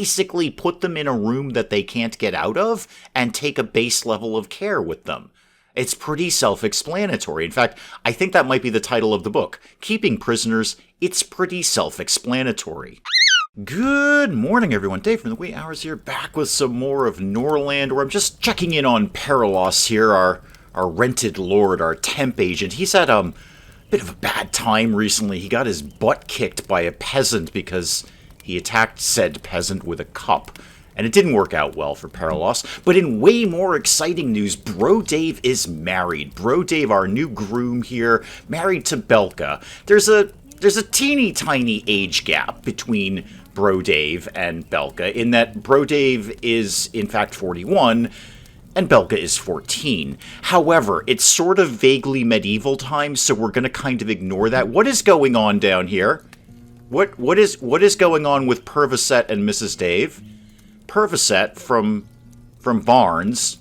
basically put them in a room that they can't get out of and take a base level of care with them. It's pretty self-explanatory. In fact, I think that might be the title of the book. Keeping Prisoners, It's Pretty Self-Explanatory. Good morning, everyone. Dave from the Wee Hours here, back with some more of Norland, where I'm just checking in on Perilos here, our rented lord, our temp agent. He's had a bit of a bad time recently. He got his butt kicked by a peasant because he attacked said peasant with a cup. And it didn't work out well for Perilos. But in way more exciting news, Bro Dave is married. Bro Dave, our new groom here, married to Belka. There's a teeny tiny age gap between Bro Dave and Belka, in that Bro Dave is in fact 41 and Belka is 14. However, it's sort of vaguely medieval times, so we're going to kind of ignore that. What is going on down here? What is going on with Perviset and Mrs. Dave? Perviset from Barnes.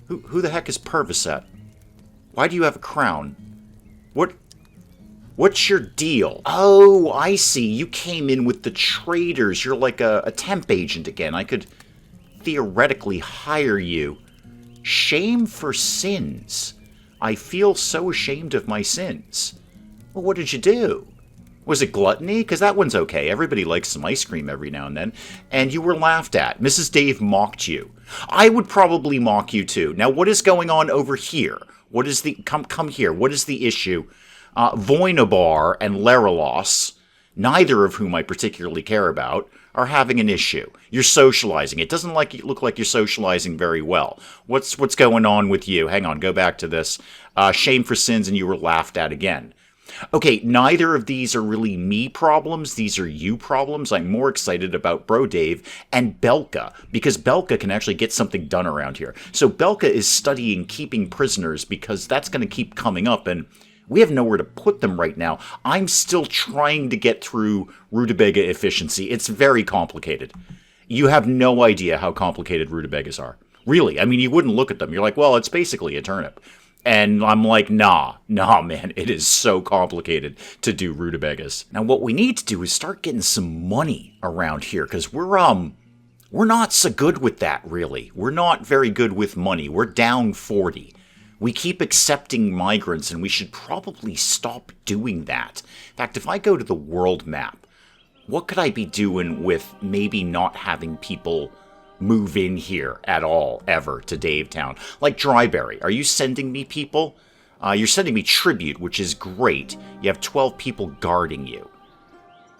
Who the heck is Perviset? Why do you have a crown? What's your deal? Oh, I see. You came in with the traders. You're like a temp agent again. I could theoretically hire you. Shame for sins. I feel so ashamed of my sins. Well, what did you do? Was it gluttony? Because that one's okay. Everybody likes some ice cream every now and then. And you were laughed at. Mrs. Dave mocked you. I would probably mock you too. Now, what is going on over here? What is the... Come here. What is the issue? Voinabar and Leralos, neither of whom I particularly care about, are having an issue. You're socializing. It doesn't look like you're socializing very well. What's going on with you? Hang on. Go back to this. Shame for sins, and you were laughed at again. Okay, neither of these are really me problems. These are you problems. I'm more excited about Bro Dave and Belka, because Belka can actually get something done around here. So Belka is studying keeping prisoners, because that's going to keep coming up, and we have nowhere to put them right now. I'm still trying to get through rutabaga efficiency. It's very complicated. You have no idea how complicated rutabagas are. Really, I mean, you wouldn't look at them. You're like, well, it's basically a turnip. And I'm like, nah, man, it is so complicated to do rutabagas. Now, what we need to do is start getting some money around here, because we're not so good with that, really. We're not very good with money. We're down 40. We keep accepting migrants, and we should probably stop doing that. In fact, if I go to the world map, what could I be doing with maybe not having people move in here at all, ever, to Davetown? Like Dryberry. Are you sending me people? You're sending me tribute, which is great. You have 12 people guarding you.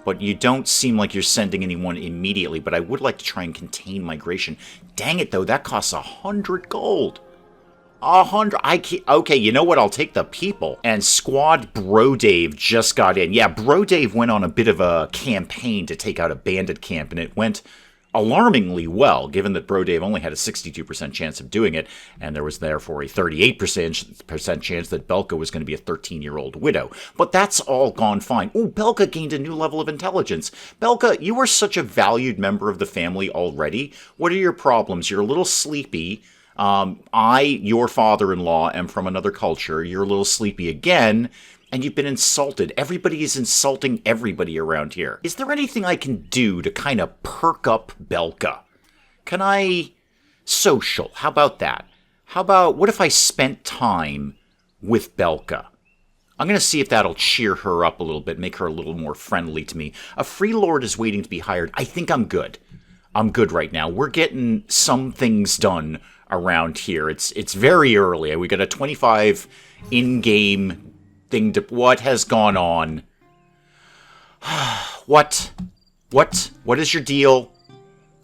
But you don't seem like you're sending anyone immediately, but I would like to try and contain migration. Dang it, though, that costs 100 gold. 100. Okay, you know what? I'll take the people. And Squad Bro Dave just got in. Yeah, Bro Dave went on a bit of a campaign to take out a bandit camp, and it went alarmingly well, given that Bro Dave only had a 62% chance of doing it, and there was therefore a 38% chance that Belka was going to be a 13-year-old widow. But that's all gone fine. Ooh, Belka gained a new level of intelligence. Belka, you are such a valued member of the family already. What are your problems? You're a little sleepy. Your father-in-law, am from another culture. You're a little sleepy again, and you've been insulted. Everybody is insulting everybody around here. Is there anything I can do to kind of perk up Belka? Can I... social? How about that? How about, what if I spent time with Belka? I'm going to see if that'll cheer her up a little bit, make her a little more friendly to me. A free lord is waiting to be hired. I think I'm good. I'm good right now. We're getting some things done around here. It's very early. We got a 25 in-game thing to... What has gone on? What is your deal?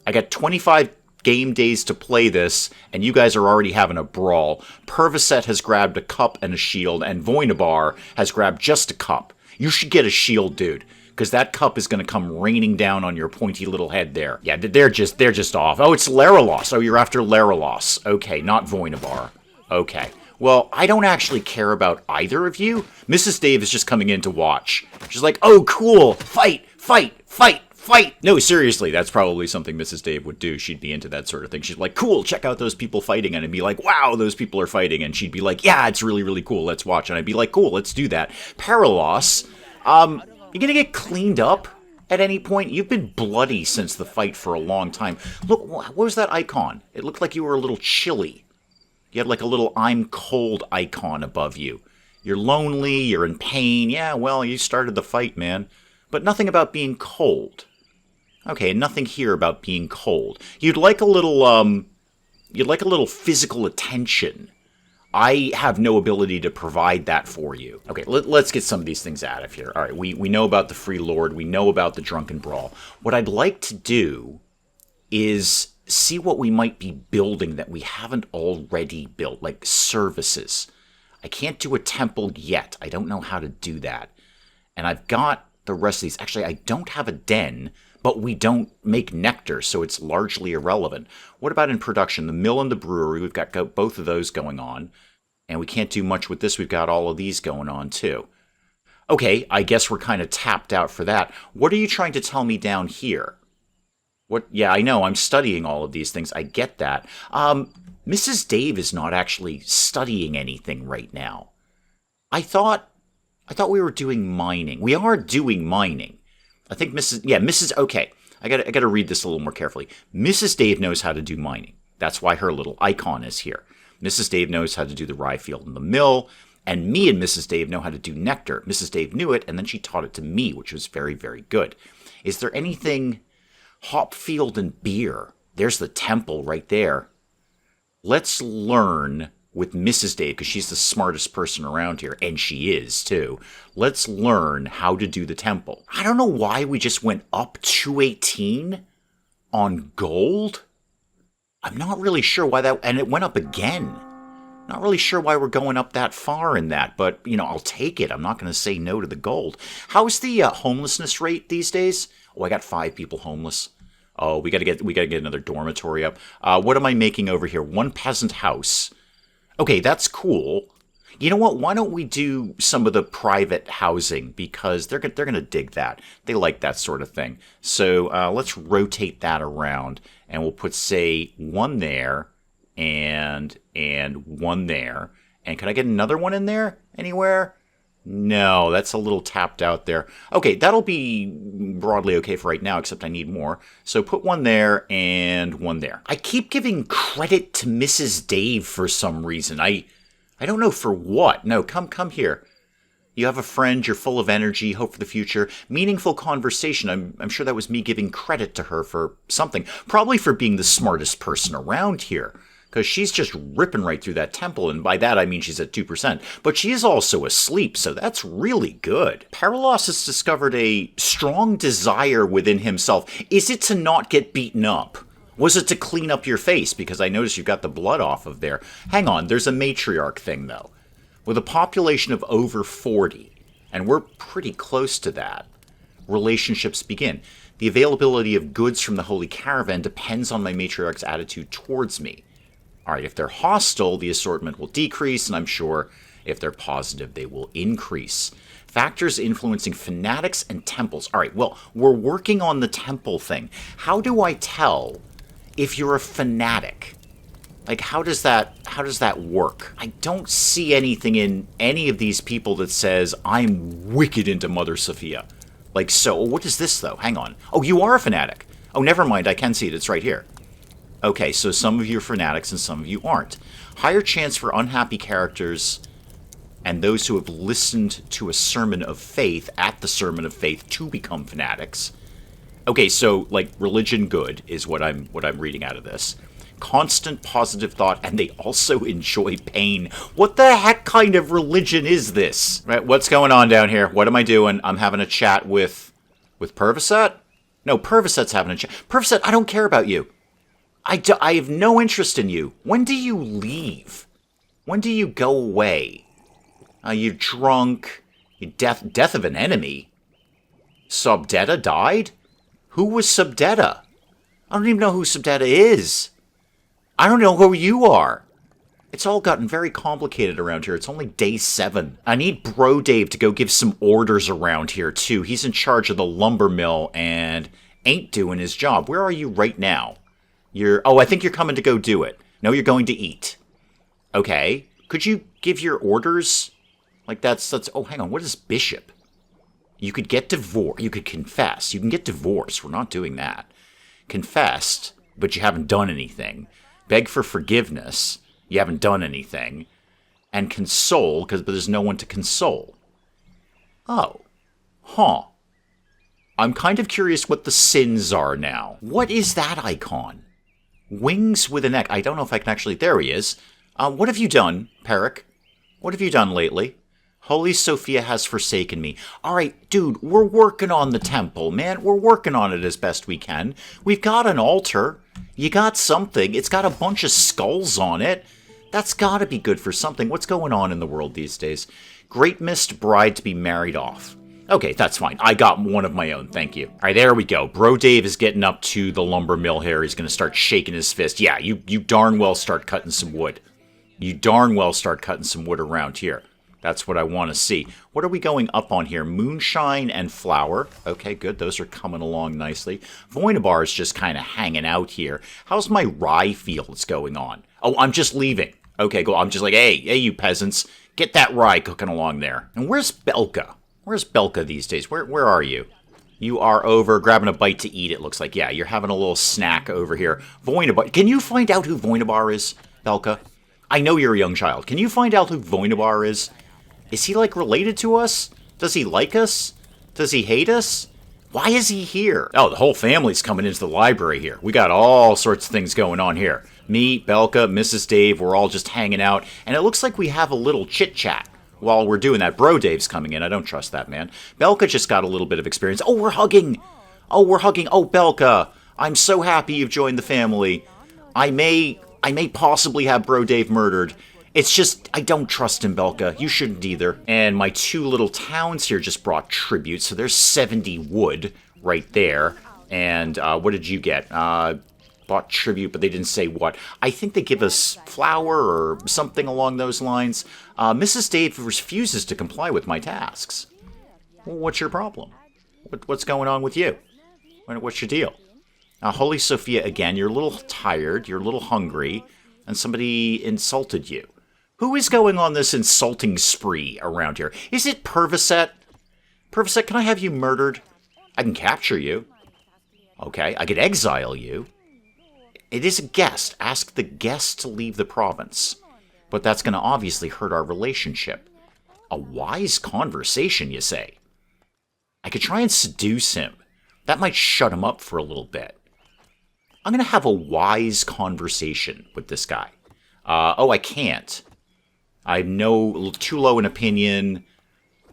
I got 25 game days to play this, and you guys are already having a brawl. Perviset has grabbed a cup and a shield, and Voinabar has grabbed just a cup. You should get a shield, dude, because that cup is going to come raining down on your pointy little head there. Yeah, they're just off. Oh, it's Leralos. Oh, you're after Leralos. Okay, not Voinabar. Okay. Well, I don't actually care about either of you. Mrs. Dave is just coming in to watch. She's like, oh, cool. Fight, fight, fight, fight. No, seriously, that's probably something Mrs. Dave would do. She'd be into that sort of thing. She's like, cool, check out those people fighting. And I'd be like, wow, those people are fighting. And she'd be like, yeah, it's really, really cool. Let's watch. And I'd be like, cool, let's do that. Perilos, you gonna get cleaned up? at any point? You've been bloody since the fight for a long time. Look, what was that icon? It looked like you were a little chilly. You had like a little I'm cold icon above you. You're lonely, you're in pain. Yeah, well, you started the fight, man. But nothing about being cold. Okay, nothing here about being cold. You'd like a little physical attention. I have no ability to provide that for you. Okay, let's get some of these things out of here. All right, we know about the Free Lord. We know about the Drunken Brawl. What I'd like to do is see what we might be building that we haven't already built, like services. I can't do a temple yet. I don't know how to do that. And I've got the rest of these. Actually, I don't have a den, but we don't make nectar, so it's largely irrelevant. What about in production? The mill and the brewery, we've got both of those going on. And we can't do much with this. We've got all of these going on, too. Okay, I guess we're kind of tapped out for that. What are you trying to tell me down here? What? Yeah, I know. I'm studying all of these things. I get that. Mrs. Dave is not actually studying anything right now. I thought we were doing mining. We are doing mining. I think Mrs. Okay, I got to read this a little more carefully. Mrs. Dave knows how to do mining. That's why her little icon is here. Mrs. Dave knows how to do the rye field and the mill, and me and Mrs. Dave know how to do nectar. Mrs. Dave knew it, and then she taught it to me, which was very, very good. Is there anything... Hop field and beer. There's the temple right there. Let's learn with Mrs. Dave, because she's the smartest person around here, and she is, too. Let's learn how to do the temple. I don't know why we just went up 218 on gold. I'm not really sure why that... And it went up again. Not really sure why we're going up that far in that, but, I'll take it. I'm not going to say no to the gold. How's the homelessness rate these days? Oh, I got 5 people homeless. Oh, we gotta get another dormitory up. What am I making over here? 1 peasant house. Okay, that's cool. You know what? Why don't we do some of the private housing, because they're gonna dig that. They like that sort of thing. So let's rotate that around, and we'll put, say, 1 there and 1 there. And can I get another one in there anywhere? No, that's a little tapped out there. Okay, that'll be broadly okay for right now, except I need more. So put 1 there and 1 there. I keep giving credit to Mrs. Dave for some reason. I don't know for what. No, come here. You have a friend, you're full of energy, hope for the future, meaningful conversation. I'm sure that was me giving credit to her for something. Probably for being the smartest person around here. Because she's just ripping right through that temple, and by that I mean she's at 2%. But she is also asleep, so that's really good. Paralos has discovered a strong desire within himself. Is it to not get beaten up? Was it to clean up your face? Because I noticed you got the blood off of there. Hang on, there's a matriarch thing, though. With a population of over 40, and we're pretty close to that, relationships begin. The availability of goods from the Holy Caravan depends on my matriarch's attitude towards me. All right, if they're hostile, the assortment will decrease, and I'm sure if they're positive, they will increase. Factors influencing fanatics and temples. All right, well, we're working on the temple thing. How do I tell if you're a fanatic? Like, how does that work? I don't see anything in any of these people that says, I'm wicked into Mother Sophia. Like, so, what is this, though? Hang on. Oh, you are a fanatic. Oh, never mind, I can see it. It's right here. Okay, so some of you are fanatics and some of you aren't. Higher chance for unhappy characters and those who have listened to a sermon of faith at the sermon of faith to become fanatics. Okay, so like religion good is what I'm reading out of this. Constant positive thought, and they also enjoy pain. What the heck kind of religion is this? Right, what's going on down here? What am I doing? I'm having a chat with Perviset? No, Perviset's having a chat. Perviset, I don't care about you. I have no interest in you. When do you leave? When do you go away? You're drunk. You death of an enemy. Subdetta died? Who was Subdetta? I don't even know who Subdetta is. I don't know who you are. It's all gotten very complicated around here. It's only day 7. I need Bro Dave to go give some orders around here, too. He's in charge of the lumber mill and ain't doing his job. Where are you right now? I think you're coming to go do it. No, you're going to eat. Okay. Could you give your orders? Like oh, hang on. What is bishop? You could get divorced. You could confess. You can get divorced. We're not doing that. Confessed, but you haven't done anything. Beg for forgiveness. You haven't done anything. And console, but there's no one to console. Oh. Huh. I'm kind of curious what the sins are now. What is that icon? Wings with a neck. I don't know if I can actually... There he is. What have you done, Peric? What have you done lately? Holy Sophia has forsaken me. All right, dude, we're working on the temple, man. We're working on it as best we can. We've got an altar. You got something. It's got a bunch of skulls on it. That's got to be good for something. What's going on in the world these days? Great missed bride to be married off. Okay, that's fine. I got one of my own, thank you. All right, there we go. Bro Dave is getting up to the lumber mill here. He's going to start shaking his fist. Yeah, you darn well start cutting some wood. You darn well start cutting some wood around here. That's what I want to see. What are we going up on here? Moonshine and flour. Okay, good. Those are coming along nicely. Voinabar is just kind of hanging out here. How's my rye fields going on? Oh, I'm just leaving. Okay, go. I'm just like, hey, you peasants. Get that rye cooking along there. And where's Belka? Where's Belka these days? Where are you? You are over grabbing a bite to eat, it looks like. Yeah, you're having a little snack over here. Voinabar. Can you find out who Voinabar is, Belka? I know you're a young child. Can you find out who Voinabar is? Is he, like, related to us? Does he like us? Does he hate us? Why is he here? Oh, the whole family's coming into the library here. We got all sorts of things going on here. Me, Belka, Mrs. Dave, we're all just hanging out. And it looks like we have a little chit-chat while we're doing that. Bro Dave's coming in. I don't trust that man. Belka just got a little bit of experience. Oh, we're hugging. Oh, we're hugging. Oh, Belka, I'm so happy you've joined the family. I may possibly have Bro Dave murdered. It's just, I don't trust him, Belka. You shouldn't either. And my two little towns here just brought tribute, so there's 70 wood right there. And what did you get? Bought tribute, but they didn't say what. I think they give us flour or something along those lines. Mrs. Dave refuses to comply with my tasks. Well, what's your problem? What's going on with you? What's your deal? Holy Sophia, again, you're a little tired, you're a little hungry, and somebody insulted you. Who is going on this insulting spree around here? Is it Perviset? Perviset, can I have you murdered? I can capture you. Okay, I could exile you. It is a guest. Ask the guest to leave the province. But that's going to obviously hurt our relationship. A wise conversation, you say? I could try and seduce him. That might shut him up for a little bit. I'm going to have a wise conversation with this guy. Oh, I can't. I'm too low an opinion,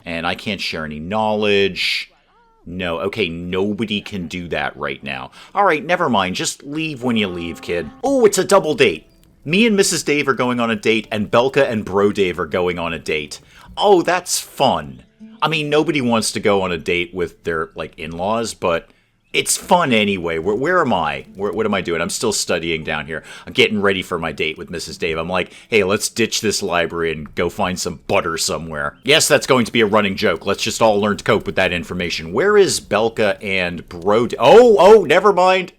and I can't share any knowledge. No, okay, nobody can do that right now. All right, never mind. Just leave when you leave, kid. Oh, it's a double date. Me and Mrs. Dave are going on a date, and Belka and Bro Dave are going on a date. Oh, that's fun. I mean, nobody wants to go on a date with their, in-laws, but it's fun anyway. Where am I? What am I doing? I'm still studying down here. I'm getting ready for my date with Mrs. Dave. I'm like, hey, let's ditch this library and go find some butter somewhere. Yes, that's going to be a running joke. Let's just all learn to cope with that information. Where is Belka and Bro? Oh, never mind.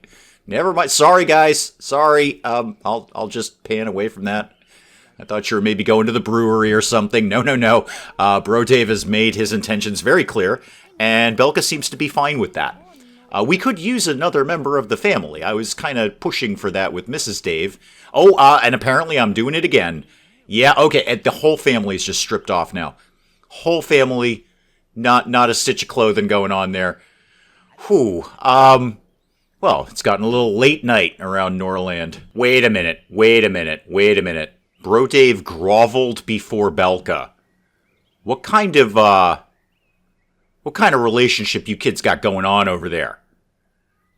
Never mind. Sorry, guys. Sorry. I'll just pan away from that. I thought you were maybe going to the brewery or something. No. Bro Dave has made his intentions very clear, and Belka seems to be fine with that. We could use another member of the family. I was kind of pushing for that with Mrs. Dave. Oh, and apparently I'm doing it again. Yeah, okay, the whole family is just stripped off now. Whole family, not a stitch of clothing going on there. Whew, well, it's gotten a little late night around Norland. Wait a minute. Bro Dave groveled before Belka. What kind of relationship you kids got going on over there?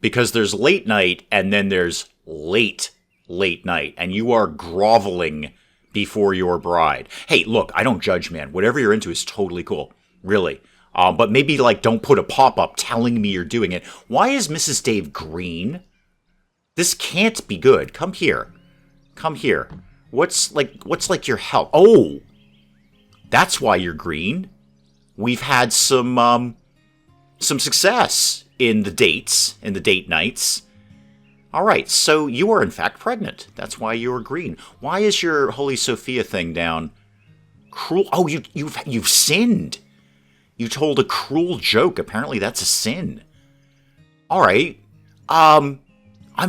Because there's late night, and then there's late night, and you are groveling before your bride. Hey, look, I don't judge, man. Whatever you're into is totally cool. Really. But maybe, don't put a pop-up telling me you're doing it. Why is Mrs. Dave green? This can't be good. Come here. What's your health? Oh! That's why you're green. We've had some success in the date nights. All right, so you are in fact pregnant. That's why you are green. Why is your Holy Sophia thing down? Cruel. Oh, you've sinned. You told a cruel joke. Apparently that's a sin. All right. I'm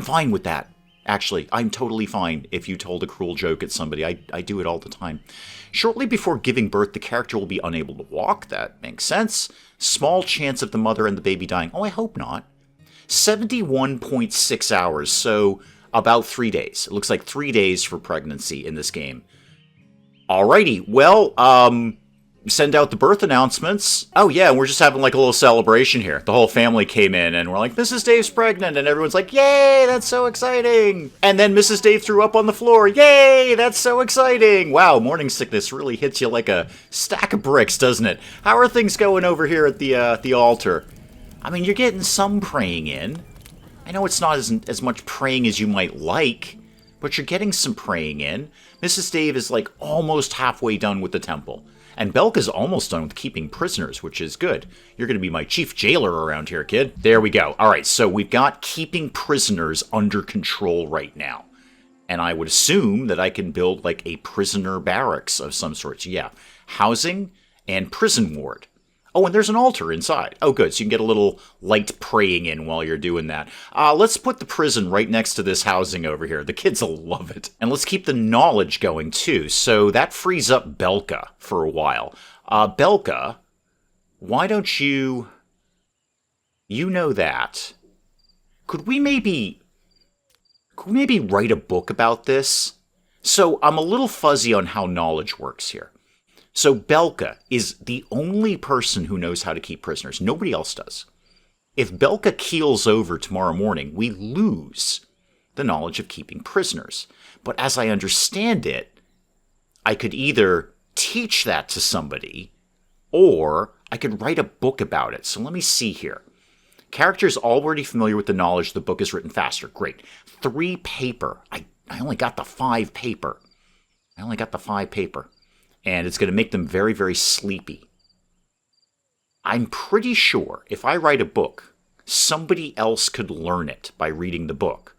fine with that. Actually, I'm totally fine if you told a cruel joke at somebody. I do it all the time. Shortly before giving birth, the character will be unable to walk. That makes sense. Small chance of the mother and the baby dying. Oh, I hope not. 71.6 hours, so about 3 days. It looks like 3 days for pregnancy in this game. Alrighty, well, send out the birth announcements. Oh yeah, we're just having like a little celebration here. The whole family came in and we're like, Mrs. Dave's pregnant, and everyone's like, yay, that's so exciting. And then Mrs. Dave threw up on the floor. Yay, that's so exciting. Wow, morning sickness really hits you like a stack of bricks, doesn't it? How are things going over here at the altar? I mean, you're getting some praying in. I know it's not as much praying as you might like, but you're getting some praying in. Mrs. Dave is like almost halfway done with the temple. And Belka's almost done with keeping prisoners, which is good. You're going to be my chief jailer around here, kid. There we go. All right, so we've got keeping prisoners under control right now. And I would assume that I can build like a prisoner barracks of some sort. So yeah, housing and prison ward. Oh, and there's an altar inside. Oh, good. So you can get a little light praying in while you're doing that. Let's put the prison right next to this housing over here. The kids will love it. And let's keep the knowledge going, too. So that frees up Belka for a while. Belka, why don't you... You know that. Could we maybe write a book about this? So I'm a little fuzzy on how knowledge works here. So Belka is the only person who knows how to keep prisoners. Nobody else does. If Belka keels over tomorrow morning, we lose the knowledge of keeping prisoners. But as I understand it, I could either teach that to somebody, or I could write a book about it. So let me see here. Characters already familiar with the knowledge, the book is written faster. Great. 3 paper. I only got the 5 paper. And it's going to make them very, very sleepy. I'm pretty sure if I write a book, somebody else could learn it by reading the book.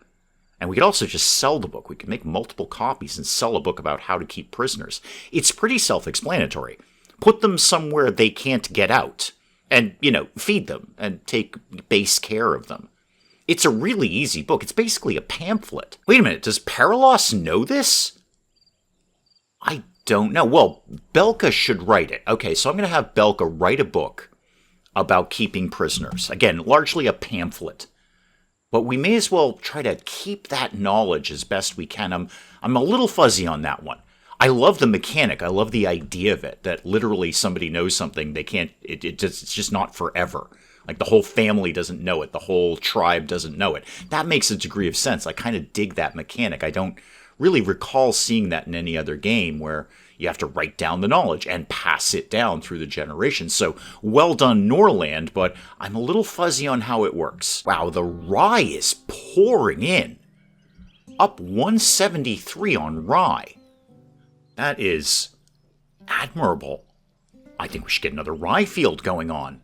And we could also just sell the book. We could make multiple copies and sell a book about how to keep prisoners. It's pretty self-explanatory. Put them somewhere they can't get out. And, feed them and take base care of them. It's a really easy book. It's basically a pamphlet. Wait a minute, does Paralos know this? I don't know. Well, Belka should write it. Okay, so I'm going to have Belka write a book about keeping prisoners. Again, largely a pamphlet. But we may as well try to keep that knowledge as best we can. I'm a little fuzzy on that one. I love the mechanic. I love the idea of it, that literally somebody knows something. They can't, it's just not forever. Like the whole family doesn't know it. The whole tribe doesn't know it. That makes a degree of sense. I kind of dig that mechanic. I don't really recall seeing that in any other game where you have to write down the knowledge and pass it down through the generations. So well done, Norland, but I'm a little fuzzy on how it works. Wow, the rye is pouring in. Up 173 on rye. That is admirable. I think we should get another rye field going on.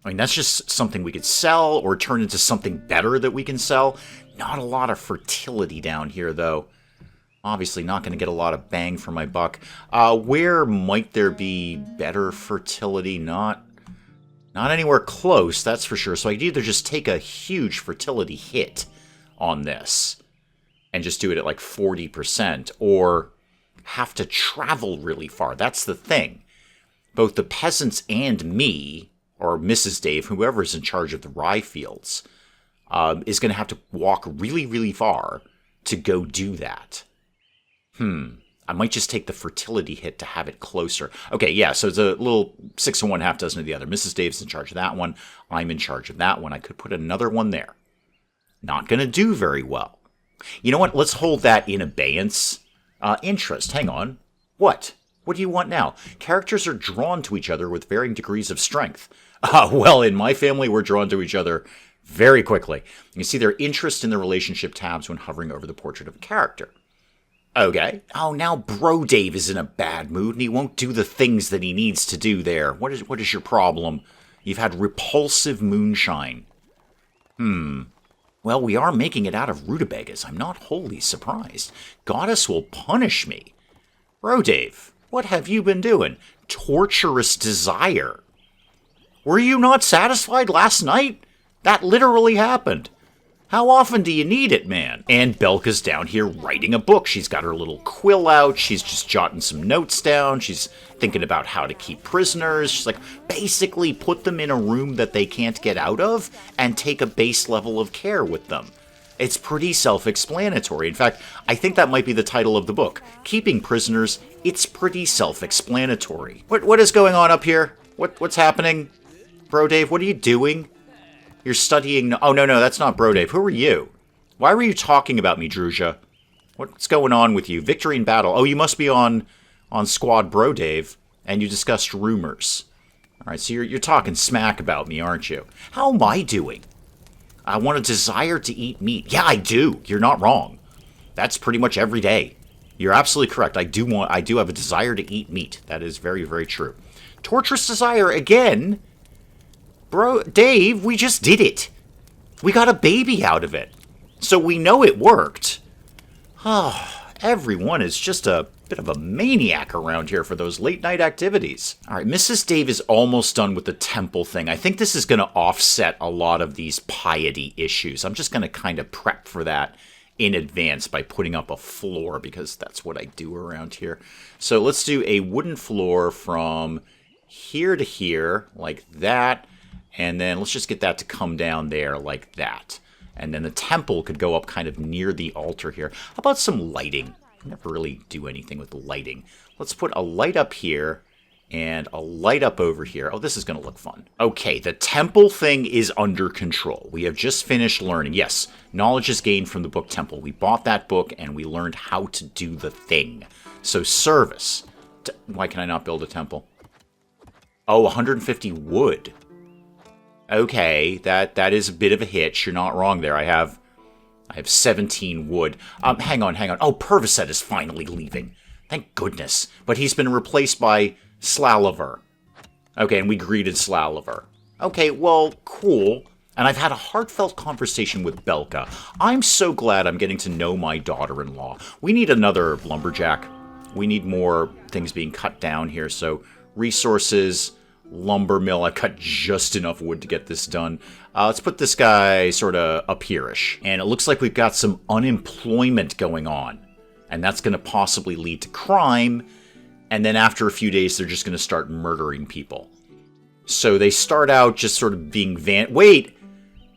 I mean, that's just something we could sell or turn into something better that we can sell. Not a lot of fertility down here, though. Obviously not going to get a lot of bang for my buck. Where might there be better fertility? Not anywhere close, that's for sure. So I could either just take a huge fertility hit on this and just do it at like 40%, or have to travel really far. That's the thing. Both the peasants and me, or Mrs. Dave, whoever's in charge of the rye fields, is going to have to walk really, really far to go do that. I might just take the fertility hit to have it closer. Okay, yeah, so it's a little 6 of one, half dozen of the other. Mrs. Dave's in charge of that one. I'm in charge of that one. I could put another one there. Not going to do very well. You know what? Let's hold that in abeyance. Interest. Hang on. What? What do you want now? Characters are drawn to each other with varying degrees of strength. Well, in my family, we're drawn to each other very quickly. You can see their interest in the relationship tabs when hovering over the portrait of a character. Okay. Oh, now Bro Dave is in a bad mood and he won't do the things that he needs to do there. What is your problem? You've had repulsive moonshine. Well, we are making it out of rutabagas. I'm not wholly surprised. Goddess will punish me. Bro Dave, what have you been doing? Torturous desire. Were you not satisfied last night? That literally happened. How often do you need it, man? And Belka's down here writing a book. She's got her little quill out. She's just jotting some notes down. She's thinking about how to keep prisoners. She's like, basically put them in a room that they can't get out of and take a base level of care with them. It's pretty self-explanatory. In fact, I think that might be the title of the book. Keeping Prisoners, It's Pretty Self-Explanatory. What is going on up here? What's happening? Bro Dave, what are you doing? You're studying... Oh, no, that's not Bro Dave. Who are you? Why were you talking about me, Druzha? What's going on with you? Victory in battle. Oh, you must be on Squad Bro Dave, and you discussed rumors. All right, so you're talking smack about me, aren't you? How am I doing? I want a desire to eat meat. Yeah, I do. You're not wrong. That's pretty much every day. You're absolutely correct. I do have a desire to eat meat. That is very, very true. Torturous desire again... Bro, Dave, we just did it. We got a baby out of it. So we know it worked. Oh, everyone is just a bit of a maniac around here for those late-night activities. All right, Mrs. Dave is almost done with the temple thing. I think this is going to offset a lot of these piety issues. I'm just going to kind of prep for that in advance by putting up a floor, because that's what I do around here. So let's do a wooden floor from here to here, like that. And then let's just get that to come down there like that. And then the temple could go up kind of near the altar here. How about some lighting? I never really do anything with lighting. Let's put a light up here and a light up over here. Oh, this is going to look fun. Okay, the temple thing is under control. We have just finished learning. Yes, knowledge is gained from the book Temple. We bought that book and we learned how to do the thing. So service. Why can I not build a temple? Oh, 150 wood. Okay, that is a bit of a hitch. You're not wrong there. I have 17 wood. Hang on. Oh, Perviset is finally leaving. Thank goodness. But he's been replaced by Slaliver. Okay, and we greeted Slaliver. Okay, well, cool. And I've had a heartfelt conversation with Belka. I'm so glad I'm getting to know my daughter-in-law. We need another lumberjack. We need more things being cut down here. So, resources... lumber mill. I cut just enough wood to get this done. Let's put this guy sort of up here-ish. And it looks like we've got some unemployment going on. And that's going to possibly lead to crime. And then after a few days, they're just going to start murdering people. So they start out just sort of being Wait!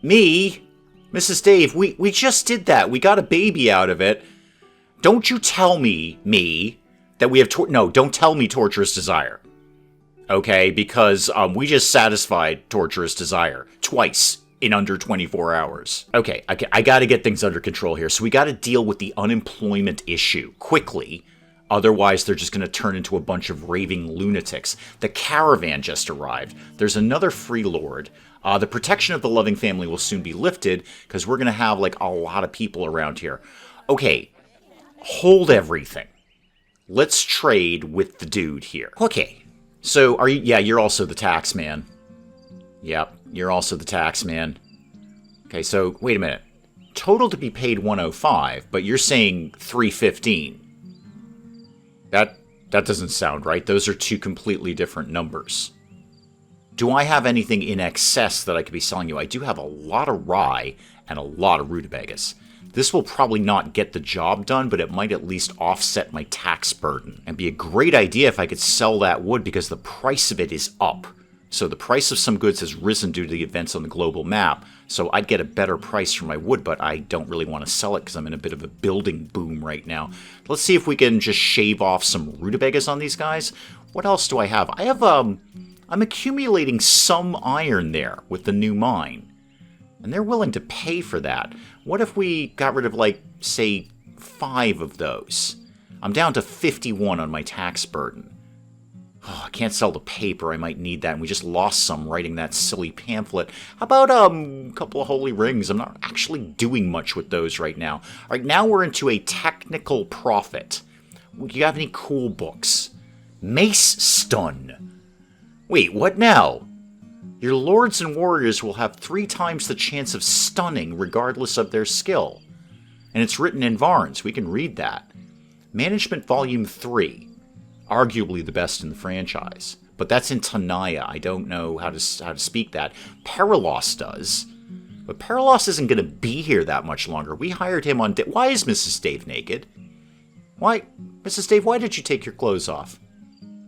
Me? Mrs. Dave, we just did that. We got a baby out of it. Don't you tell me, that we have... No, don't tell me torturous desire. Okay, because we just satisfied torturous desire twice in under 24 hours. Okay, I got to get things under control here. So we got to deal with the unemployment issue quickly. Otherwise, they're just going to turn into a bunch of raving lunatics. The caravan just arrived. There's another free lord. The protection of the loving family will soon be lifted because we're going to have like a lot of people around here. Okay, hold everything. Let's trade with the dude here. Okay. So, are you... Yeah, you're also the tax man. Yep, you're also the tax man. Okay, so, wait a minute. Total to be paid 105, but you're saying 315. That doesn't sound right. Those are two completely different numbers. Do I have anything in excess that I could be selling you? I do have a lot of rye and a lot of rutabagas. This will probably not get the job done, but it might at least offset my tax burden. And be a great idea if I could sell that wood because the price of it is up. So the price of some goods has risen due to the events on the global map. So I'd get a better price for my wood, but I don't really want to sell it because I'm in a bit of a building boom right now. Let's see if we can just shave off some rutabagas on these guys. What else do I have? I have, I'm accumulating some iron there with the new mine. And they're willing to pay for that. What if we got rid of, like, say, 5 of those? I'm down to 51 on my tax burden. Oh, I can't sell the paper. I might need that. And we just lost some writing that silly pamphlet. How about a couple of holy rings? I'm not actually doing much with those right now. All right, now we're into a technical profit. Do you have any cool books? Mace Stun. Wait, what now? Your lords and warriors will have 3 times the chance of stunning regardless of their skill. And it's written in Varns. We can read that. Management Volume 3. Arguably the best in the franchise. but that's in Tanaya. I don't know how to speak that. Perilos does. But Perilos isn't going to be here that much longer. We hired him on... Why is Mrs. Dave naked? Why? Mrs. Dave, why did you take your clothes off?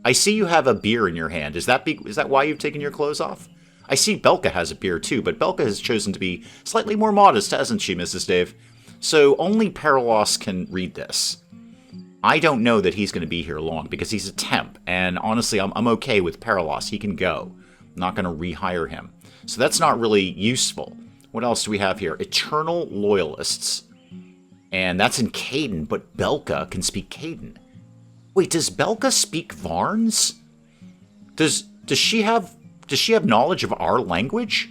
I see you have a beer in your hand. Is that why you've taken your clothes off? I see Belka has a beer too, but Belka has chosen to be slightly more modest, hasn't she, Mrs. Dave? So only Perilos can read this. I don't know that he's going to be here long because he's a temp, and honestly, I'm okay with Perilos. He can go. I'm not going to rehire him. So that's not really useful. What else do we have here? Eternal Loyalists. And that's in Caden, but Belka can speak Caden. Wait, does Belka speak Varns? Does she have knowledge of our language?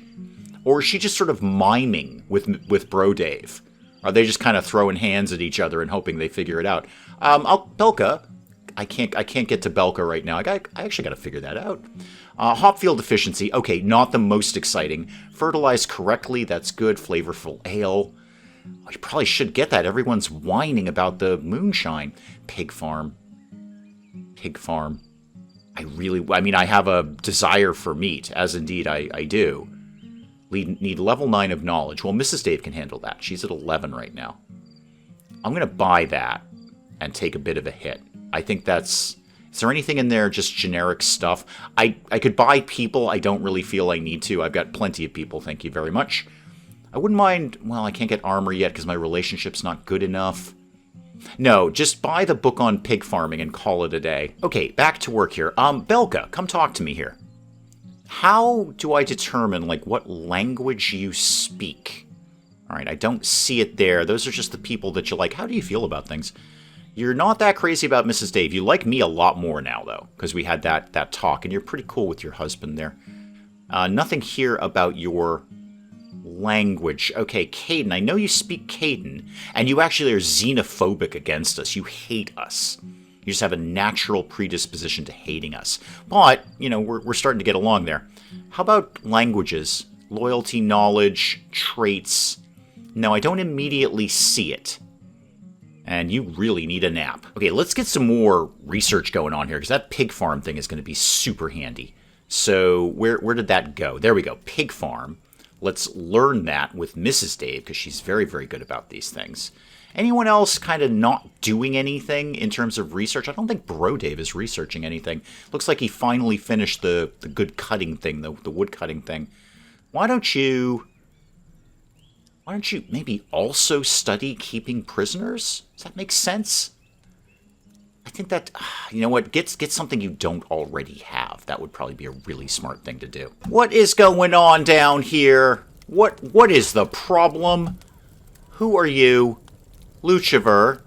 Or is she just sort of miming with Bro Dave? Are they just kind of throwing hands at each other and hoping they figure it out? Belka, I can't get to Belka right now. I actually got to figure that out. Hopfield efficiency, okay, not the most exciting. Fertilized correctly, that's good. Flavorful ale. Oh, you probably should get that. Everyone's whining about the moonshine. Pig farm. I have a desire for meat, as indeed I do. Need level 9 of knowledge. Well, Mrs. Dave can handle that. She's at 11 right now. I'm going to buy that and take a bit of a hit. I think that's... Is there anything in there, just generic stuff? I could buy people. I don't really feel I need to. I've got plenty of people, thank you very much. I wouldn't mind... Well, I can't get armor yet because my relationship's not good enough. No, just buy the book on pig farming and call it a day. Okay, back to work here. Belka, come talk to me here. How do I determine, what language you speak? All right, I don't see it there. Those are just the people that you like. How do you feel about things? You're not that crazy about Mrs. Dave. You like me a lot more now, though, because we had that talk, and you're pretty cool with your husband there. Nothing here about your language. Okay, Caden, I know you speak Caden, and you actually are xenophobic against us. You hate us. You just have a natural predisposition to hating us. But, we're starting to get along there. How about languages? Loyalty, knowledge, traits. No, I don't immediately see it. And you really need a nap. Okay, let's get some more research going on here, because that pig farm thing is going to be super handy. So, where did that go? There we go, pig farm. Let's learn that with Mrs. Dave, because she's very, very good about these things. Anyone else kind of not doing anything in terms of research? I don't think Bro Dave is researching anything. Looks like he finally finished the good cutting thing, the wood cutting thing. Why don't you maybe also study keeping prisoners? Does that make sense? I think that, you know what, get something you don't already have. That would probably be a really smart thing to do. What is going on down here? What is the problem? Who are you? Lucifer,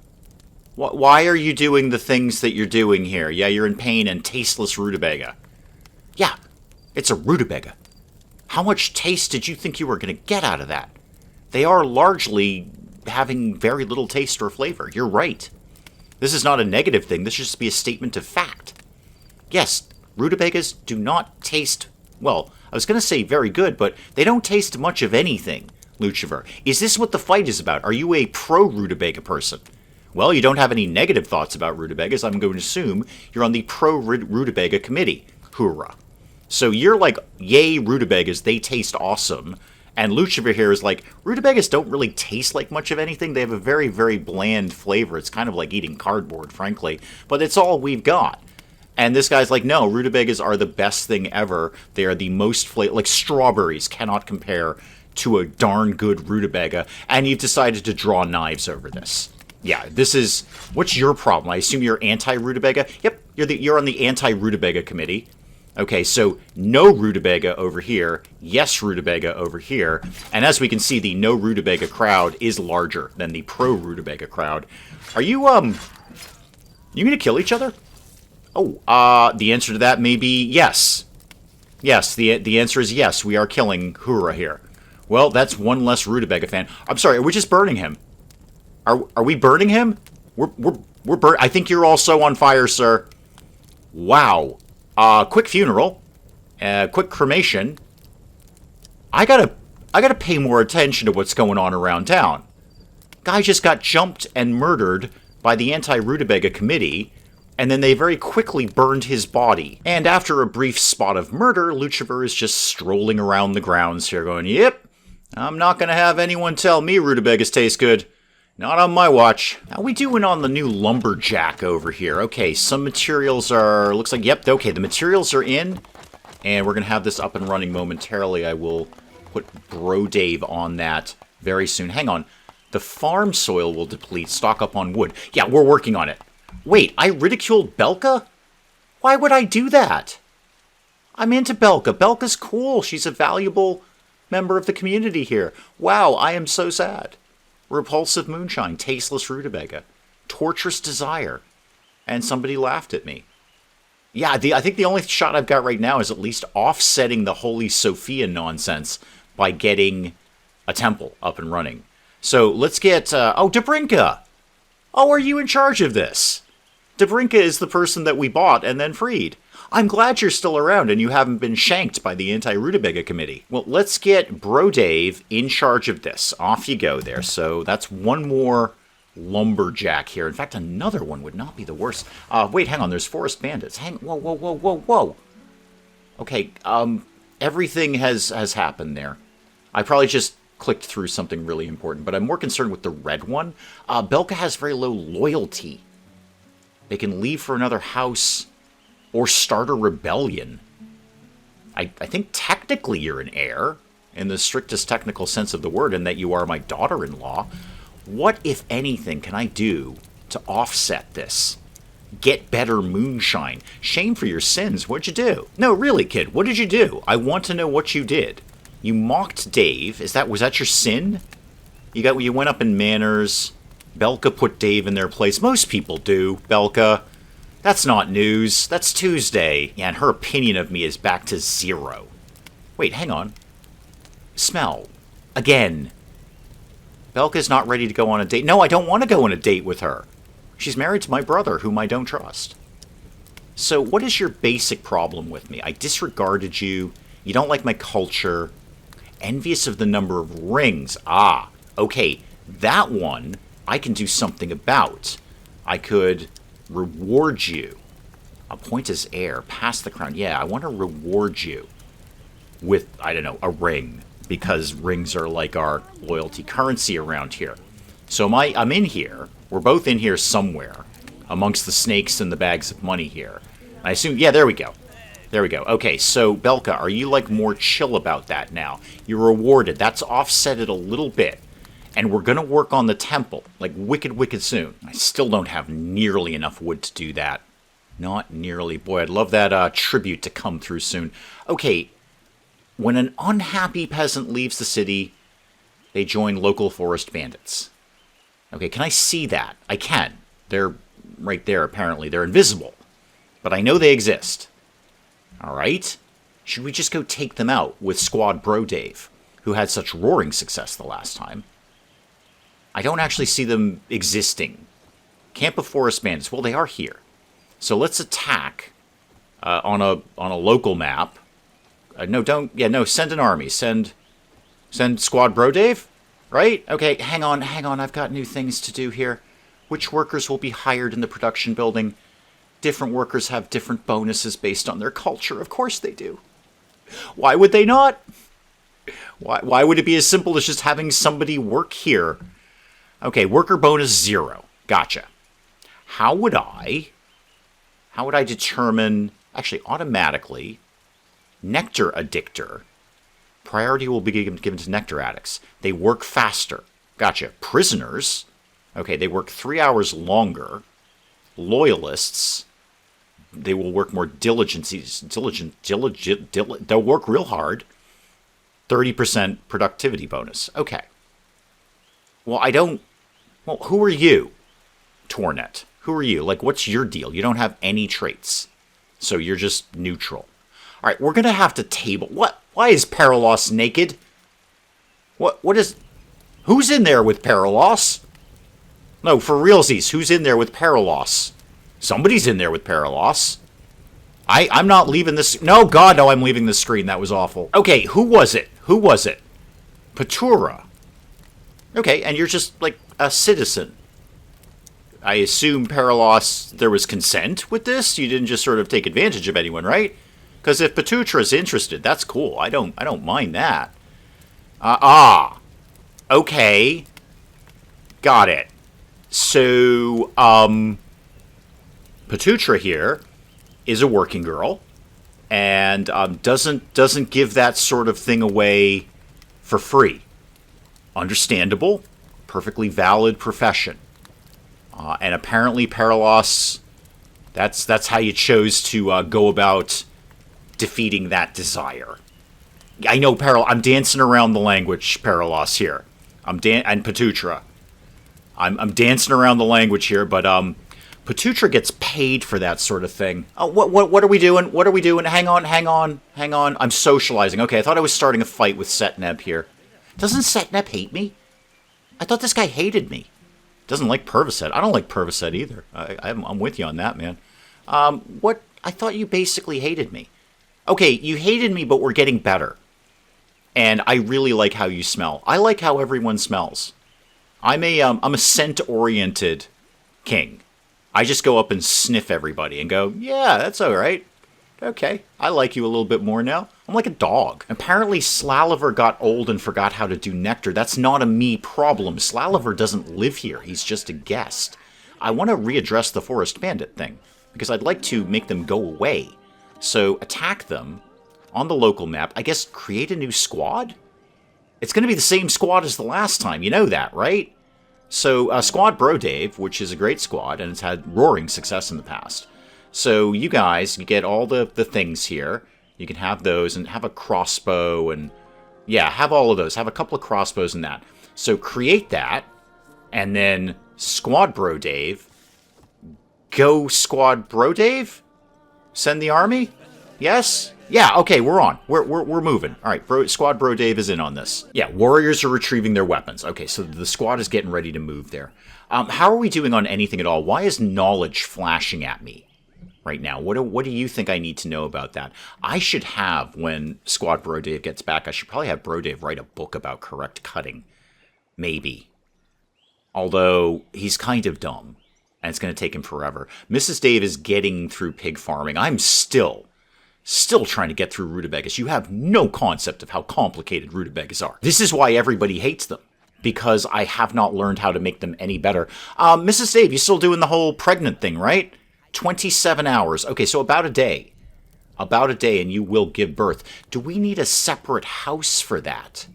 why are you doing the things that you're doing here? Yeah, you're in pain and tasteless rutabaga. Yeah, it's a rutabaga. How much taste did you think you were going to get out of that? They are largely having very little taste or flavor. You're right. This is not a negative thing. This should just be a statement of fact. Yes, rutabagas do not taste, well, I was going to say very good, but they don't taste much of anything. Lucifer, is this what the fight is about? Are you a pro-rutabaga person? Well, you don't have any negative thoughts about rutabagas. I'm going to assume you're on the pro-rutabaga committee. Hoorah. So you're like, yay, rutabagas, they taste awesome. And Lucifer here is like, rutabagas don't really taste like much of anything. They have a very, very bland flavor. It's kind of like eating cardboard, frankly. But it's all we've got. And this guy's like, no, rutabagas are the best thing ever. They are the most like strawberries cannot compare to a darn good rutabaga, and you've decided to draw knives over this. Yeah, this is... What's your problem? I assume you're anti-rutabaga? Yep, you're on the anti-rutabaga committee. Okay, so no rutabaga over here, yes rutabaga over here, and as we can see, the no rutabaga crowd is larger than the pro-rutabaga crowd. Are you gonna kill each other? Oh, the answer to that may be yes. Yes, the answer is yes, we are killing Hura here. Well, that's one less rutabaga fan. I'm sorry, are we just burning him? Are we burning him? We're I think you're also on fire, sir. Wow. Quick funeral. Quick cremation. I gotta pay more attention to what's going on around town. Guy just got jumped and murdered by the anti-rutabaga committee. And then they very quickly burned his body. And after a brief spot of murder, Lucifer is just strolling around the grounds here going, yep, I'm not going to have anyone tell me rutabagas taste good. Not on my watch. How we doing on the new lumberjack over here? Okay, some materials are... Looks like, yep, okay, the materials are in. And we're going to have this up and running momentarily. I will put Bro Dave on that very soon. Hang on. The farm soil will deplete. Stock up on wood. Yeah, we're working on it. Wait, I ridiculed Belka? Why would I do that? I'm into Belka. Belka's cool. She's a valuable member of the community here. Wow, I am so sad. Repulsive moonshine, tasteless rutabaga, torturous desire, and somebody laughed at me. Yeah, I think the only shot I've got right now is at least offsetting the Holy Sophia nonsense by getting a temple up and running. So let's get... oh, Dobrinka! Oh, are you in charge of this? Dobrinka is the person that we bought and then freed. I'm glad you're still around and you haven't been shanked by the anti-rutabaga committee. Well, let's get Bro Dave in charge of this. Off you go there. So that's one more lumberjack here. In fact, another one would not be the worst. Wait, hang on. There's forest bandits. Whoa, whoa, whoa, whoa, whoa. Okay, everything has happened there. I probably just clicked through something really important, but I'm more concerned with the red one. Belka has very low loyalty. They can leave for another house or start a rebellion. I think technically you're an heir, in the strictest technical sense of the word, and that you are my daughter-in-law. What, if anything, can I do to offset this? Get better moonshine. Shame for your sins. What'd you do? No, really, kid, what did you do? I want to know what you did. You mocked Dave. Was that your sin? You went up in manners. Belka put Dave in their place. Most people do, Belka. That's not news. That's Tuesday. Yeah, and her opinion of me is back to 0. Wait, hang on. Smell. Again. Belka's not ready to go on a date. No, I don't want to go on a date with her. She's married to my brother, whom I don't trust. So what is your basic problem with me? I disregarded you. You don't like my culture. Envious of the number of rings. Ah, okay. That one I can do something about. I could reward you. Appoint as heir. Pass the crown. Yeah, I want to reward you with, I don't know, a ring. Because rings are like our loyalty currency around here. So I'm in here. We're both in here somewhere. Amongst the snakes and the bags of money here. I assume, yeah, there we go. There we go. Okay, so Belka, are you like more chill about that now? You're rewarded. That's offset it a little bit. And we're going to work on the temple, like wicked soon. I still don't have nearly enough wood to do that. Not nearly. Boy, I'd love that tribute to come through soon. Okay, when an unhappy peasant leaves the city, they join local forest bandits. Okay, can I see that? I can. They're right there, apparently. They're invisible. But I know they exist. All right? Should we just go take them out with Squad Bro Dave, who had such roaring success the last time? I don't actually see them existing. Camp of Forest Bandits. Well, they are here. So let's attack on a local map. No, don't. Yeah, no. Send an army. Send Squad Bro Dave. Right? Okay. Hang on. I've got new things to do here. Which workers will be hired in the production building? Different workers have different bonuses based on their culture. Of course they do. Why would they not? Why would it be as simple as just having somebody work here? Okay, worker bonus 0. Gotcha. How would I determine, actually automatically, nectar addictor? Priority will be given to nectar addicts. They work faster. Gotcha. Prisoners. Okay, they work 3 hours longer. Loyalists. They will work more diligent. They'll work real hard. 30% productivity bonus. Okay. Well, who are you, Tornet? Who are you? Like, what's your deal? You don't have any traits. So you're just neutral. All right, we're going to have to table... What? Why is Paralos naked? Who's in there with Paralos? No, for realsies, who's in there with Paralos? Somebody's in there with Paralos. I'm not leaving this... No, God, no, I'm leaving this screen. That was awful. Okay, who was it? Patura. Okay, and you're just, like, a citizen. I assume, Paralos, there was consent with this? You didn't just sort of take advantage of anyone, right? Because if Patutra's interested, that's cool. I don't mind that. Okay. Got it. So, Patutra here is a working girl and doesn't give that sort of thing away for free. Understandable, perfectly valid profession. And apparently, Paralos, that's how you chose to go about defeating that desire. I know, I'm dancing around the language, Paralos, here. And Patutra. I'm dancing around the language here, but Patutra gets paid for that sort of thing. Oh, what are we doing? What are we doing? Hang on. I'm socializing. Okay, I thought I was starting a fight with Setneb here. Doesn't Setneb hate me? I thought this guy hated me. Doesn't like Perviset. I don't like Perviset either. I'm with you on that, man. What? I thought you basically hated me. Okay, you hated me, but we're getting better. And I really like how you smell. I like how everyone smells. I'm a scent-oriented king. I just go up and sniff everybody and go, yeah, that's all right. Okay, I like you a little bit more now. I'm like a dog. Apparently, Slaliver got old and forgot how to do nectar. That's not a me problem. Slaliver doesn't live here. He's just a guest. I want to readdress the Forest Bandit thing, because I'd like to make them go away. So, attack them on the local map. I guess create a new squad? It's going to be the same squad as the last time. You know that, right? So, Squad Bro Dave, which is a great squad, and it's had roaring success in the past. So, you guys, you get all the things here. You can have those, and have a crossbow, and yeah, have all of those. Have a couple of crossbows and that. So, create that, and then Squad Bro Dave. Go Squad Bro Dave? Send the army? Yes? Yeah, okay, we're on. We're moving. All right, Squad Bro Dave is in on this. Yeah, warriors are retrieving their weapons. Okay, so the squad is getting ready to move there. How are we doing on anything at all? Why is knowledge flashing at me right now? What do you think I need to know about that? I should have, when Squad Bro Dave gets back, I should probably have Bro Dave write a book about correct cutting. Maybe. Although, he's kind of dumb, and it's going to take him forever. Mrs. Dave is getting through pig farming. I'm still trying to get through rutabagas. You have no concept of how complicated rutabagas are. This is why everybody hates them, because I have not learned how to make them any better. Mrs. Dave, you still doing the whole pregnant thing, right? 27 hours. Okay, so about a day. About a day, and you will give birth. Do we need a separate house for that?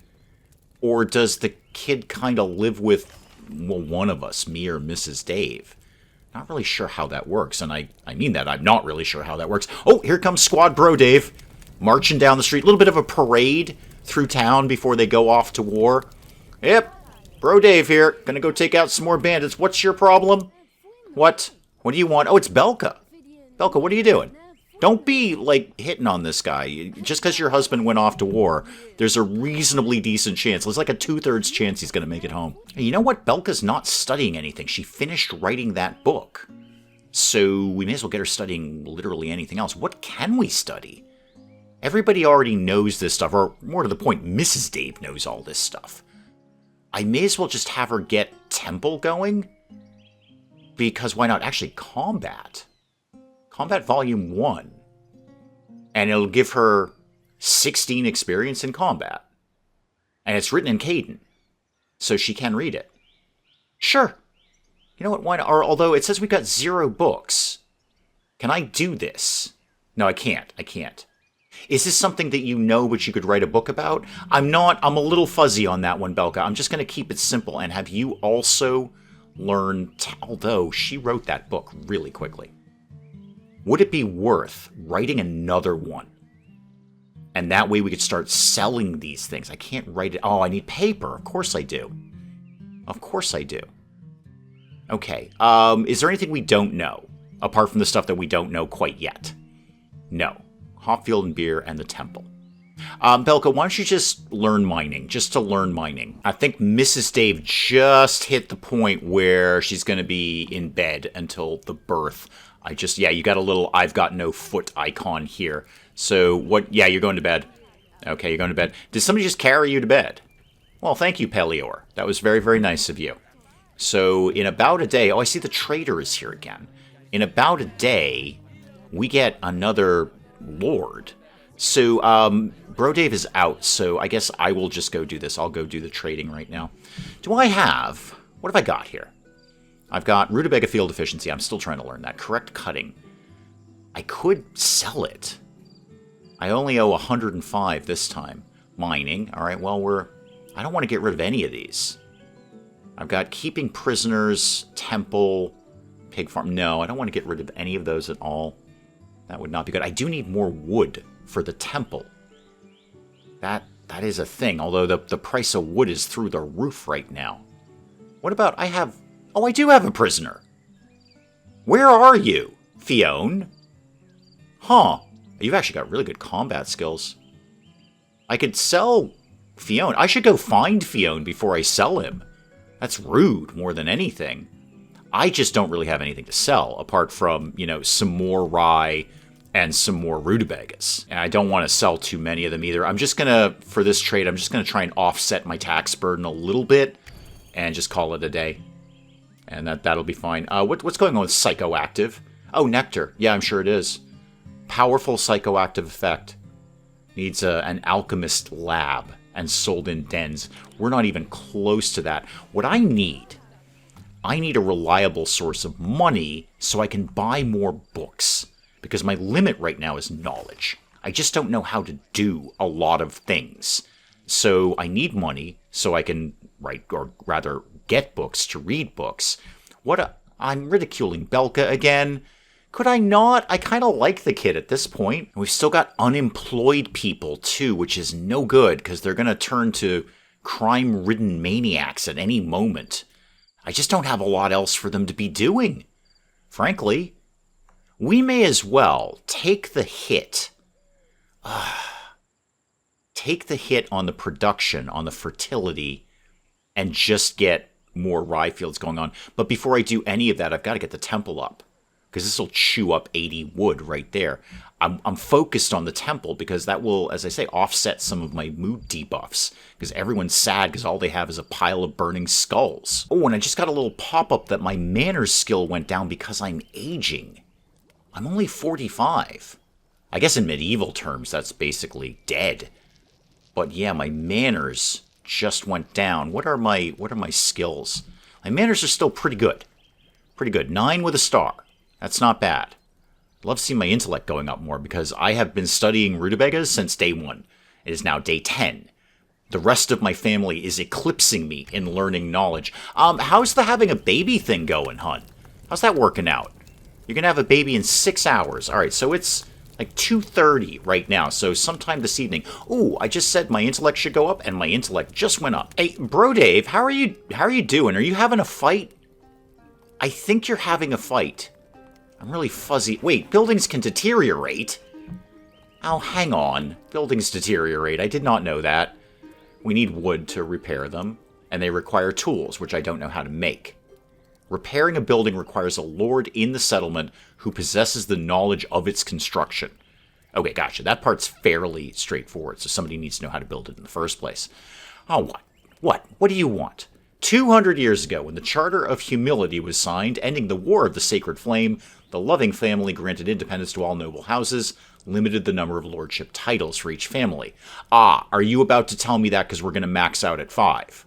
Or does the kid kind of live with, well, one of us, me or Mrs. Dave? Not really sure how that works, and I mean that. I'm not really sure how that works. Oh, here comes Squad Bro Dave, marching down the street. A little bit of a parade through town before they go off to war. Yep, Bro Dave here. Gonna go take out some more bandits. What's your problem? What? What do you want? Oh, it's Belka. Belka, what are you doing? Don't be, like, hitting on this guy. Just because your husband went off to war, there's a reasonably decent chance. There's like a 2/3 chance he's going to make it home. And you know what? Belka's not studying anything. She finished writing that book. So we may as well get her studying literally anything else. What can we study? Everybody already knows this stuff, or more to the point, Mrs. Dave knows all this stuff. I may as well just have her get Temple going. Because why not? Actually, Combat. Combat Volume 1. And it'll give her 16 experience in combat. And it's written in Caden. So she can read it. Sure. You know what, why not? Or, although it says we've got 0 books. Can I do this? No, I can't. I can't. Is this something that you know but you could write a book about? I'm a little fuzzy on that one, Belka. I'm just going to keep it simple. And have you also learned, although she wrote that book really quickly. Would it be worth writing another one? And that way we could start selling these things. I can't write it. Oh, I need paper. Of course I do. Of course I do. Okay. Is there anything we don't know? Apart from the stuff that we don't know quite yet? No. Hopfield and Beer and the Temple. Belka, why don't you just learn mining? Just to learn mining. I think Mrs. Dave just hit the point where she's going to be in bed until the birth. You got a little I've got no foot icon here. So, what, yeah, you're going to bed. Okay, you're going to bed. Did somebody just carry you to bed? Well, thank you, Pelior. That was very, very nice of you. So in about a day... Oh, I see the trader is here again. In about a day, we get another lord. So, Bro Dave is out, so I guess I will just go do this. I'll go do the trading right now. Do I have... What have I got here? I've got rutabaga field efficiency. I'm still trying to learn that. Correct cutting. I could sell it. I only owe 105 this time. Mining. All right, well, I don't want to get rid of any of these. I've got keeping prisoners, temple, pig farm. No, I don't want to get rid of any of those at all. That would not be good. I do need more wood for the temple. That is a thing, although the price of wood is through the roof right now. What about... Oh, I do have a prisoner. Where are you, Fiona? Huh. You've actually got really good combat skills. I could sell Fiona. I should go find Fiona before I sell him. That's rude more than anything. I just don't really have anything to sell, apart from, some more rye and some more rutabagas. And I don't want to sell too many of them either. I'm just going to, for this trade, I'm just going to try and offset my tax burden a little bit and just call it a day. And that'll be fine. What's going on with psychoactive? Oh, nectar. Yeah, I'm sure it is. Powerful psychoactive effect. Needs an alchemist lab and sold in dens. We're not even close to that. What I need a reliable source of money so I can buy more books. Because my limit right now is knowledge. I just don't know how to do a lot of things. So I need money so I can write, or rather get books to read books. I'm ridiculing Belka again. Could I not? I kind of like the kid at this point. We've still got unemployed people too, which is no good because they're going to turn to crime-ridden maniacs at any moment. I just don't have a lot else for them to be doing. Frankly, we may as well take the hit. Take the hit on the production, on the fertility, and just get more rye fields going on. But before I do any of that, I've got to get the temple up. Because this will chew up 80 wood right there. I'm focused on the temple because that will, as I say, offset some of my mood debuffs. Because everyone's sad because all they have is a pile of burning skulls. Oh, and I just got a little pop-up that my manners skill went down because I'm aging. I'm only 45. I guess in medieval terms, that's basically dead. But yeah, my manners just went down. What are my skills? My manners are still pretty good. Pretty good. 9 with a star. That's not bad. I'd love to see my intellect going up more because I have been studying rutabagas since day 1. It is now day 10. The rest of my family is eclipsing me in learning knowledge. How's the having a baby thing going, hun? How's that working out? You're going to have a baby in 6 hours. All right, so it's like 2:30 right now, so sometime this evening. Ooh, I just said my intellect should go up, and my intellect just went up. Hey, Bro Dave, how are you doing? Are you having a fight? I think you're having a fight. I'm really fuzzy. Wait, buildings can deteriorate? Oh, hang on. Buildings deteriorate. I did not know that. We need wood to repair them, and they require tools, which I don't know how to make. Repairing a building requires a lord in the settlement who possesses the knowledge of its construction. Okay, gotcha. That part's fairly straightforward, so somebody needs to know how to build it in the first place. Oh, what? What do you want? 200 years ago, when the Charter of Humility was signed, ending the War of the Sacred Flame, the Loving family granted independence to all noble houses, limited the number of lordship titles for each family. Ah, are you about to tell me that because we're going to max out at 5?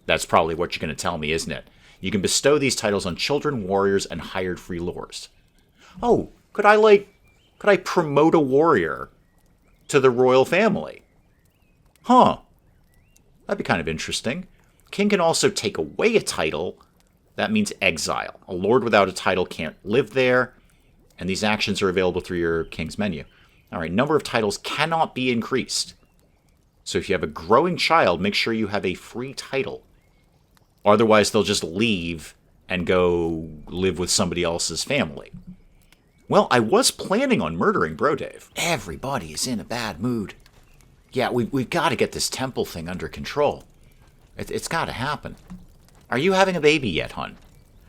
That's probably what you're going to tell me, isn't it? You can bestow these titles on children, warriors, and hired free lords. Oh, could I promote a warrior to the royal family? Huh. That'd be kind of interesting. King can also take away a title. That means exile. A lord without a title can't live there, and these actions are available through your king's menu. All right, number of titles cannot be increased. So if you have a growing child, make sure you have a free title. Otherwise, they'll just leave and go live with somebody else's family. Well, I was planning on murdering Bro Dave. Everybody is in a bad mood. Yeah, we've got to get this temple thing under control. It's got to happen. Are you having a baby yet, hun?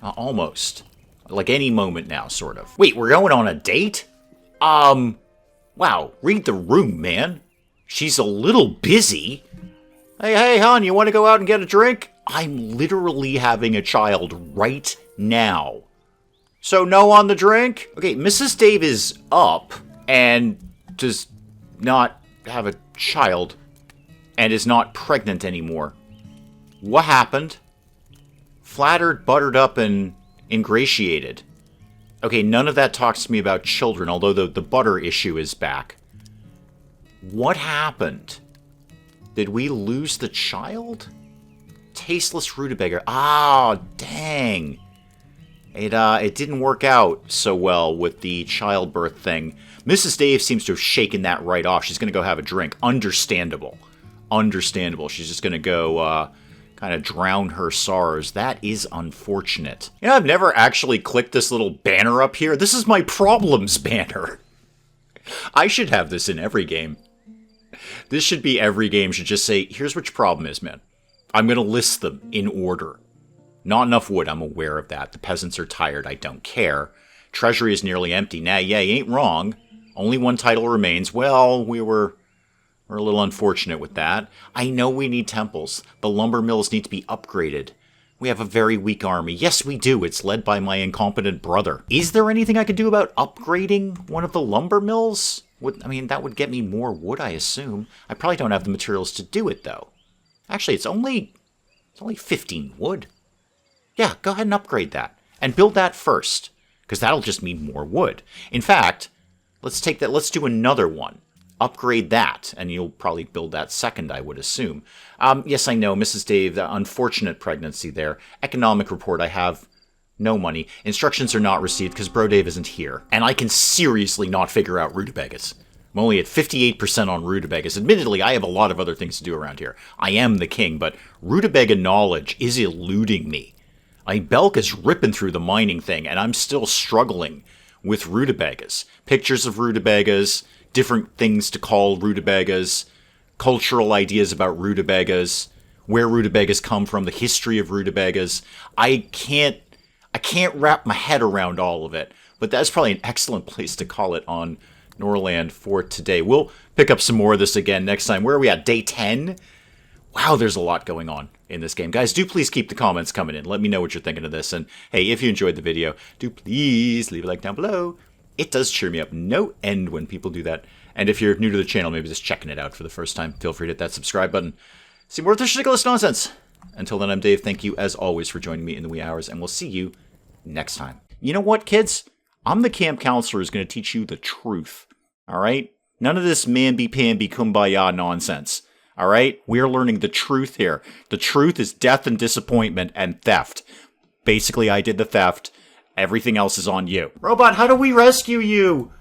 Almost. Like any moment now, sort of. Wait, we're going on a date? Wow, read the room, man. She's a little busy. Hey, hon, you want to go out and get a drink? I'm literally having a child right now. So no on the drink? Okay, Mrs. Dave is up and does not have a child and is not pregnant anymore. What happened? Flattered, buttered up, and ingratiated. Okay, none of that talks to me about children, although the butter issue is back. What happened? Did we lose the child? Tasteless rutabaga. Ah, dang. It didn't work out so well with the childbirth thing. Mrs. Dave seems to have shaken that right off. She's going to go have a drink. Understandable. Understandable. She's just going to go kind of drown her sorrows. That is unfortunate. You know, I've never actually clicked this little banner up here. This is my problems banner. I should have this in every game. This should be every game should just say, here's what your problem is, man. I'm going to list them in order. Not enough wood, I'm aware of that. The peasants are tired, I don't care. Treasury is nearly empty. Nah, yeah, you ain't wrong. Only one title remains. Well, we're a little unfortunate with that. I know we need temples. The lumber mills need to be upgraded. We have a very weak army. Yes, we do. It's led by my incompetent brother. Is there anything I could do about upgrading one of the lumber mills? I mean, that would get me more wood, I assume. I probably don't have the materials to do it, though. Actually, it's only 15 wood. Yeah, go ahead and upgrade that. And build that first, because that'll just mean more wood. In fact, let's take that. Let's do another one. Upgrade that, and you'll probably build that second, I would assume. Yes, I know, Mrs. Dave, the unfortunate pregnancy there. Economic report, I have no money. Instructions are not received because Bro Dave isn't here. And I can seriously not figure out rutabagas. I'm only at 58% on rutabagas. Admittedly, I have a lot of other things to do around here. I am the king, but rutabaga knowledge is eluding me. Belk is ripping through the mining thing, and I'm still struggling with rutabagas. Pictures of rutabagas, different things to call rutabagas, cultural ideas about rutabagas, where rutabagas come from, the history of rutabagas. I can't wrap my head around all of it, but that's probably an excellent place to call it on Norland for today. We'll pick up some more of this again next time. Where are we at? Day 10? Wow, there's a lot going on in this game. Guys, do please keep the comments coming in. Let me know what you're thinking of this. And hey, if you enjoyed the video, do please leave a like down below. It does cheer me up no end when people do that. And if you're new to the channel, maybe just checking it out for the first time, feel free to hit that subscribe button. See more of this ridiculous nonsense. Until then, I'm Dave. Thank you, as always, for joining me in the wee hours, and we'll see you next time. You know what, kids? I'm the camp counselor who's going to teach you the truth. All right? None of this mamby-pamby kumbaya nonsense. All right? We're learning the truth here. The truth is death and disappointment and theft. Basically, I did the theft. Everything else is on you. Robot, how do we rescue you?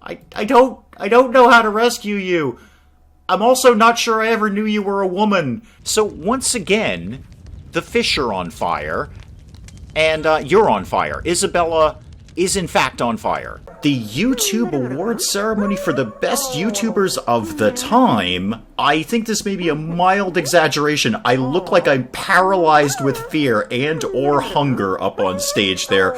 I don't know how to rescue you. I'm also not sure I ever knew you were a woman. So once again, the fish are on fire, and you're on fire. Isabella is in fact on fire. The YouTube Awards ceremony for the best YouTubers of the time. I think this may be a mild exaggeration. I look like I'm paralyzed with fear and or hunger up on stage there.